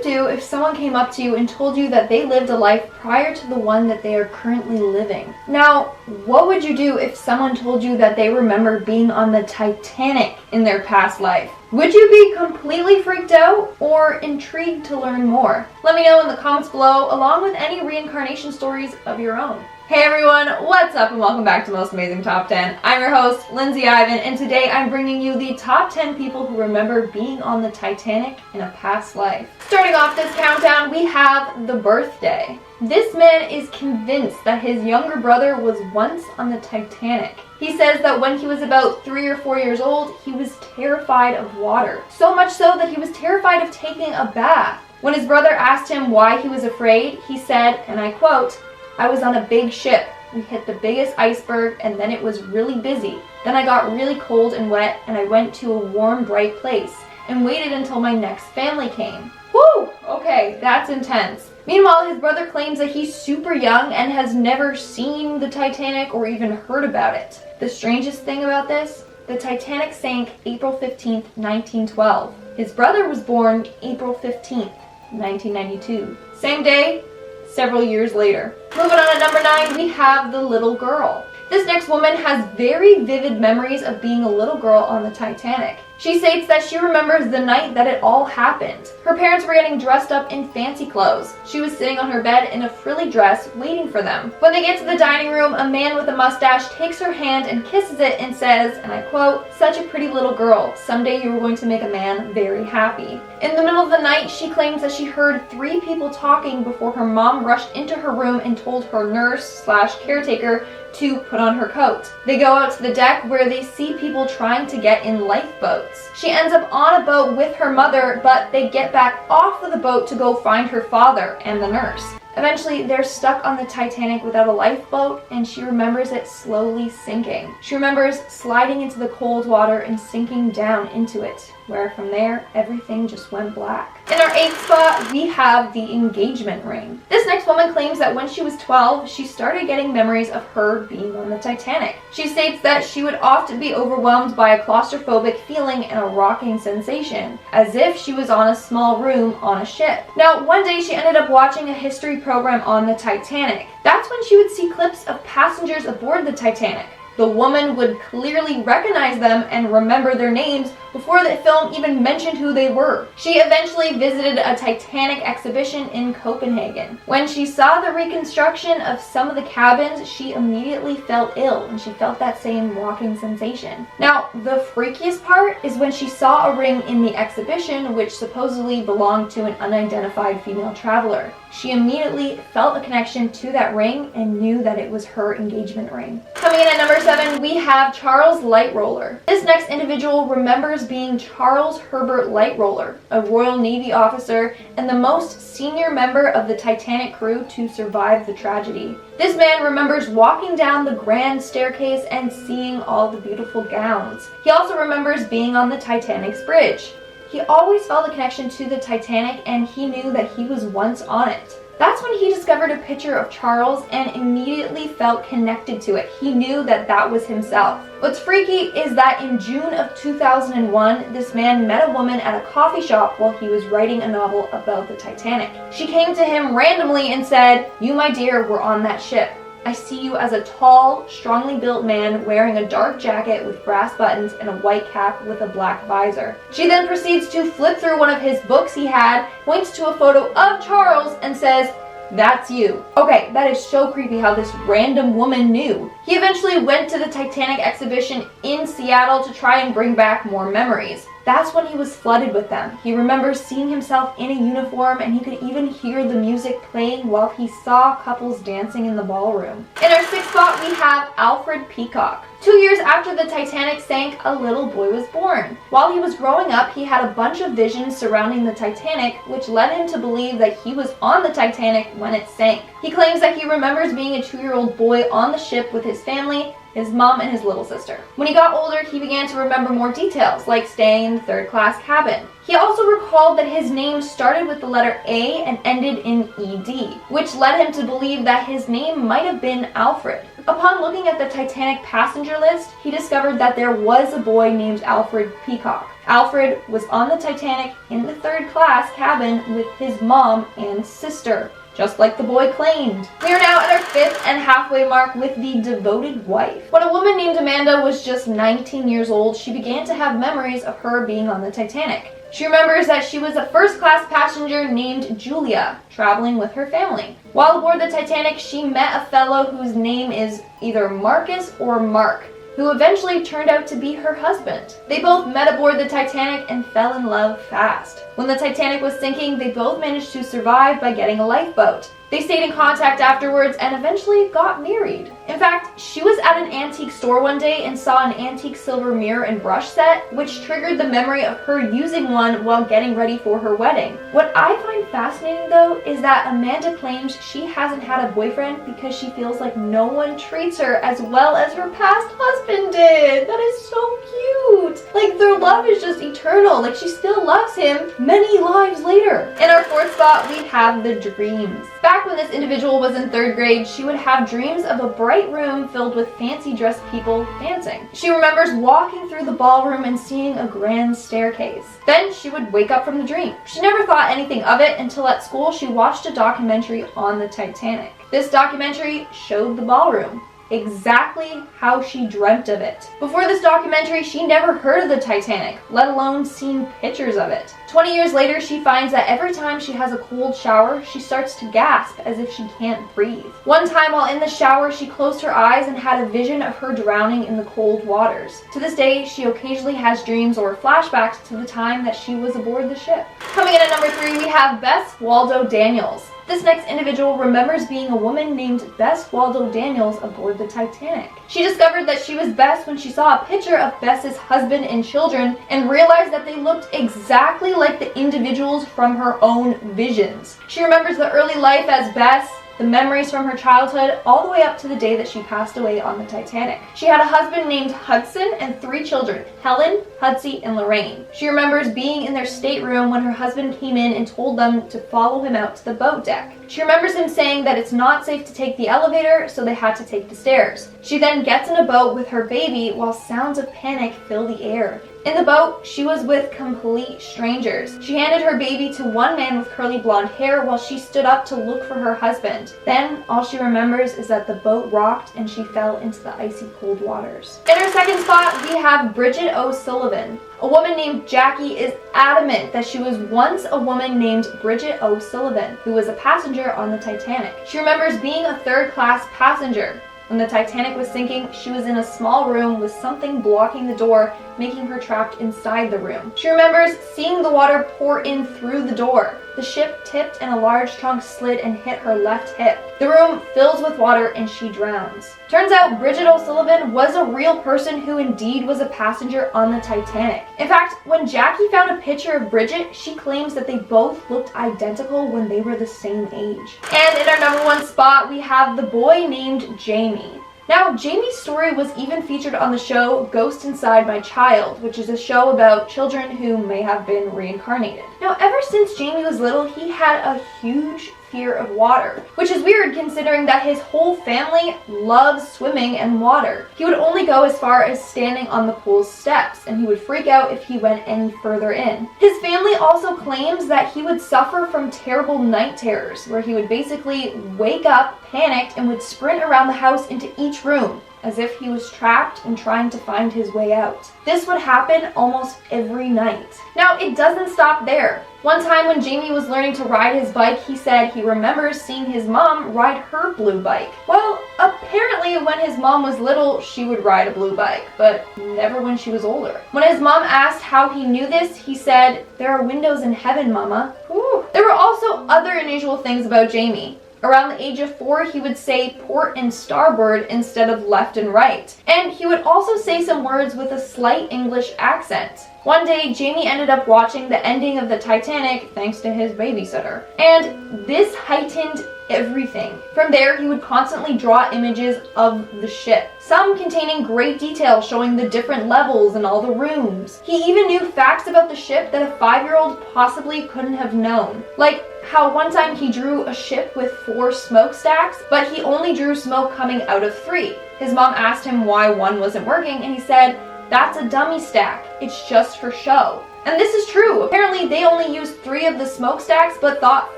you do if someone came up to you and told you that they lived a life prior to the one that they are currently living? Now, what would you do if someone told you that they remember being on the Titanic in their past life? Would you be completely freaked out or intrigued to learn more? Let me know in the comments below, along with any reincarnation stories of your own. Hey everyone, what's up and welcome back to Most Amazing Top 10. I'm your host, Lindsay Ivan, and today I'm bringing you the top 10 people who remember being on the Titanic in a past life. Starting off this countdown, we have the birthday. This man is convinced that his younger brother was once on the Titanic. He says that when he was about 3 or 4 years old, he was terrified of water. So much so that he was terrified of taking a bath. When his brother asked him why he was afraid, he said, and I quote, "I was on a big ship. We hit the biggest iceberg and then it was really busy. Then I got really cold and wet and I went to a warm, bright place and waited until my next family came." Whew! Okay, that's intense. Meanwhile, his brother claims that he's super young and has never seen the Titanic or even heard about it. The strangest thing about this? The Titanic sank April 15th, 1912. His brother was born April 15th, 1992. Same day, several years later. Moving on at number 9, we have the little girl. This next woman has very vivid memories of being a little girl on the Titanic. She states that she remembers the night that it all happened. Her parents were getting dressed up in fancy clothes. She was sitting on her bed in a frilly dress waiting for them. When they get to the dining room, a man with a mustache takes her hand and kisses it and says, and I quote, "Such a pretty little girl. Someday you are going to make a man very happy." In the middle of the night, she claims that she heard 3 people talking before her mom rushed into her room and told her nurse/caretaker to put on her coat. They go out to the deck where they see people trying to get in lifeboats. She ends up on a boat with her mother, but they get back off of the boat to go find her father and the nurse. Eventually, they're stuck on the Titanic without a lifeboat, and she remembers it slowly sinking. She remembers sliding into the cold water and sinking down into it, where from there, everything just went black. In our 8th spot, we have the engagement ring. This next woman claims that when she was 12, she started getting memories of her being on the Titanic. She states that she would often be overwhelmed by a claustrophobic feeling and a rocking sensation, as if she was on a small room on a ship. Now, one day she ended up watching a history program on the Titanic. That's when she would see clips of passengers aboard the Titanic. The woman would clearly recognize them and remember their names before the film even mentioned who they were. She eventually visited a Titanic exhibition in Copenhagen. When she saw the reconstruction of some of the cabins, she immediately felt ill and she felt that same walking sensation. Now, the freakiest part is when she saw a ring in the exhibition which supposedly belonged to an unidentified female traveler. She immediately felt a connection to that ring and knew that it was her engagement ring. Coming in at number 7, we have Charles Lightroller. This next individual remembers being Charles Herbert Lightroller, a Royal Navy officer and the most senior member of the Titanic crew to survive the tragedy. This man remembers walking down the grand staircase and seeing all the beautiful gowns. He also remembers being on the Titanic's bridge. He always felt a connection to the Titanic and he knew that he was once on it. That's when he discovered a picture of Charles and immediately felt connected to it. He knew that that was himself. What's freaky is that in June of 2001, this man met a woman at a coffee shop while he was writing a novel about the Titanic. She came to him randomly and said, "You, my dear, were on that ship. I see you as a tall, strongly built man wearing a dark jacket with brass buttons and a white cap with a black visor." She then proceeds to flip through one of his books he had, points to a photo of Charles, and says, "That's you." Okay, that is so creepy how this random woman knew. He eventually went to the Titanic exhibition in Seattle to try and bring back more memories. That's when he was flooded with them. He remembers seeing himself in a uniform and he could even hear the music playing while he saw couples dancing in the ballroom. In our 6th spot, we have ALFRED Peacock. 2 years after the Titanic sank, a little boy was born. While he was growing up, he had a bunch of visions surrounding the Titanic, which led him to believe that he was on the Titanic when it sank. He claims that he remembers being a 2-year-old boy on the ship with his family, his mom and his little sister. When he got older, he began to remember more details, like staying in the 3rd-class cabin. He also recalled that his name started with the letter A and ended in ED, which led him to believe that his name might have been Alfred. Upon looking at the Titanic passenger list, he discovered that there was a boy named ALFRED Peacock. Alfred was on the Titanic in the third-class cabin with his mom and sister, just like the boy claimed. We are now at our 5th and halfway mark with the devoted wife. When a woman named Amanda was just 19 years old, she began to have memories of her being on the Titanic. She remembers that she was a first-class passenger named Julia, traveling with her family. While aboard the Titanic, she met a fellow whose name is either Marcus or Mark, who eventually turned out to be her husband. They both met aboard the Titanic and fell in love fast. When the Titanic was sinking, they both managed to survive by getting a lifeboat. They stayed in contact afterwards and eventually got married. In fact, she was at an antique store one day and saw an antique silver mirror and brush set, which triggered the memory of her using one while getting ready for her wedding. What I find fascinating though is that Amanda claims she hasn't had a boyfriend because she feels like no one treats her as well as her past husband did. That is so cute. Like, their love is just eternal. Like, she still loves him many lives later. In our 4th spot, we have the dreams. Back when this individual was in 3rd grade, she would have dreams of a bright room filled with fancy dressed people dancing. She remembers walking through the ballroom and seeing a grand staircase. Then she would wake up from the dream. She never thought anything of it until at school she watched a documentary on the Titanic. This documentary showed the ballroom exactly how she dreamt of it. Before this documentary, she never heard of the Titanic, let alone seen pictures of it. 20 years later, she finds that every time she has a cold shower, she starts to gasp as if she can't breathe. One time while in the shower, she closed her eyes and had a vision of her drowning in the cold waters. To this day, she occasionally has dreams or flashbacks to the time that she was aboard the ship. Coming in at number 3, we have Bess Waldo Daniels. This next individual remembers being a woman named Bess Waldo Daniels aboard the Titanic. She discovered that she was Bess when she saw a picture of Bess's husband and children and realized that they looked exactly like the individuals from her own visions. She remembers the early life as Bess, the memories from her childhood, all the way up to the day that she passed away on the Titanic. She had a husband named Hudson and 3 children, Helen, Hudsey, and Lorraine. She remembers being in their stateroom when her husband came in and told them to follow him out to the boat deck. She remembers him saying that it's not safe to take the elevator, so they had to take the stairs. She then gets in a boat with her baby while sounds of panic fill the air. In the boat, she was with complete strangers. She handed her baby to one man with curly blonde hair while she stood up to look for her husband. Then, all she remembers is that the boat rocked and she fell into the icy cold waters. In her 2nd spot, we have Bridget O'Sullivan. A woman named Jackie is adamant that she was once a woman named Bridget O'Sullivan, who was a passenger on the Titanic. She remembers being a 3rd-class passenger. When the Titanic was sinking, she was in a small room with something blocking the door, making her trapped inside the room. She remembers seeing the water pour in through the door. The ship tipped and a large trunk slid and hit her left hip. The room fills with water and she drowns. Turns out Bridget O'Sullivan was a real person who indeed was a passenger on the Titanic. In fact, when Jackie found a picture of Bridget, she claims that they both looked identical when they were the same age. And in our number 1 spot, we have the boy named Jamie. Now, Jamie's story was even featured on the show Ghost Inside My Child, which is a show about children who may have been reincarnated. Now, ever since Jamie was little, he had a huge fear of water, which is weird considering that his whole family loves swimming and water. He would only go as far as standing on the pool's steps, and he would freak out if he went any further in. His family also claims that he would suffer from terrible night terrors, where he would basically wake up, panicked, and would sprint around the house into each room, as if he was trapped and trying to find his way out. This would happen almost every night. Now, it doesn't stop there. One time when Jamie was learning to ride his bike, he said he remembers seeing his mom ride her blue bike. Well, apparently when his mom was little, she would ride a blue bike, but never when she was older. When his mom asked how he knew this, he said, "There are windows in heaven, Mama." Whew. There were also other unusual things about Jamie. Around the age of 4, he would say port and starboard instead of left and right. And he would also say some words with a slight English accent. One day, Jamie ended up watching the ending of the Titanic thanks to his babysitter. And this heightened everything. From there, he would constantly draw images of the ship, some containing great detail showing the different levels and all the rooms. He even knew facts about the ship that a 5-year-old possibly couldn't have known. Like how one time he drew a ship with 4 smokestacks, but he only drew smoke coming out of 3. His mom asked him why one wasn't working, and he said, That's a dummy stack. It's just for show. And this is true. Apparently they only used 3 of the smokestacks but thought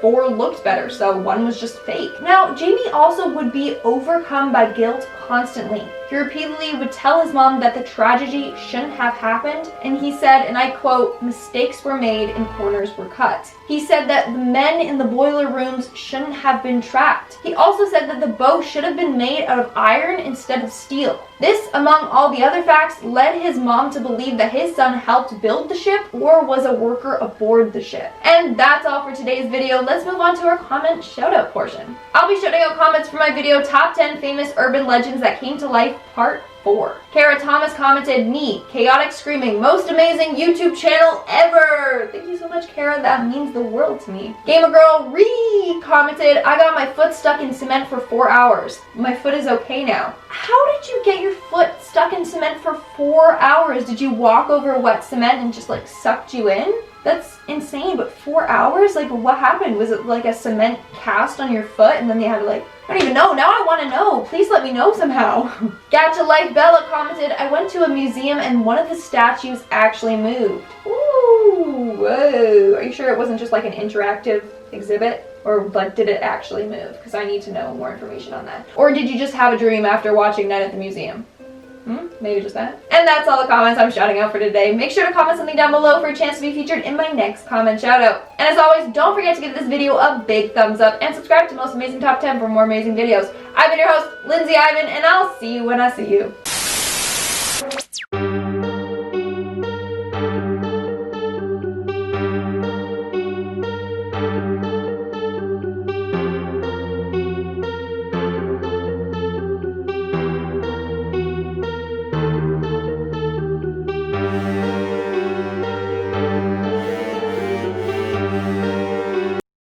4 looked better, so 1 was just fake. Now, Jamie also would be overcome by guilt constantly. He repeatedly would tell his mom that the tragedy shouldn't have happened, and he said, and I quote, "Mistakes were made and corners were cut." He said that the men in the boiler rooms shouldn't have been trapped. He also said that the boat should have been made out of iron instead of steel. This, among all the other facts, led his mom to believe that his son helped build the ship or was a worker aboard the ship. And that's all for today's video. Let's move on to our comment shoutout portion. I'll be shouting out comments for my video Top 10 Famous Urban Legends That Came to Life Part 4. Kara Thomas commented, "Neat, chaotic screaming, most amazing YouTube channel ever." Thank you so much, Kara. That means the world to me. Gamer Girl commented, "I got my foot stuck in cement for 4 hours. My foot is okay now." How did you get your foot stuck in cement for 4 hours? Did you walk over wet cement and just like sucked you in? That's insane, but 4 hours? Like, what happened? Was it like a cement cast on your foot and then they had to like, I don't even know. Now I want to know. Please let me know somehow. Gacha Life Bella commented, "I went to a museum and one of the statues actually moved." Ooh, whoa. Are you sure it wasn't just like an interactive exhibit? Or like, did it actually move? Because I need to know more information on that. Or did you just have a dream after watching Night at the Museum? Maybe just that. And that's all the comments I'm shouting out for today. Make sure to comment something down below for a chance to be featured in my next comment shout out. And as always, don't forget to give this video a big thumbs up and subscribe to Most Amazing Top 10 for more amazing videos. I've been your host, Lindsay Ivan, and I'll see you when I see you.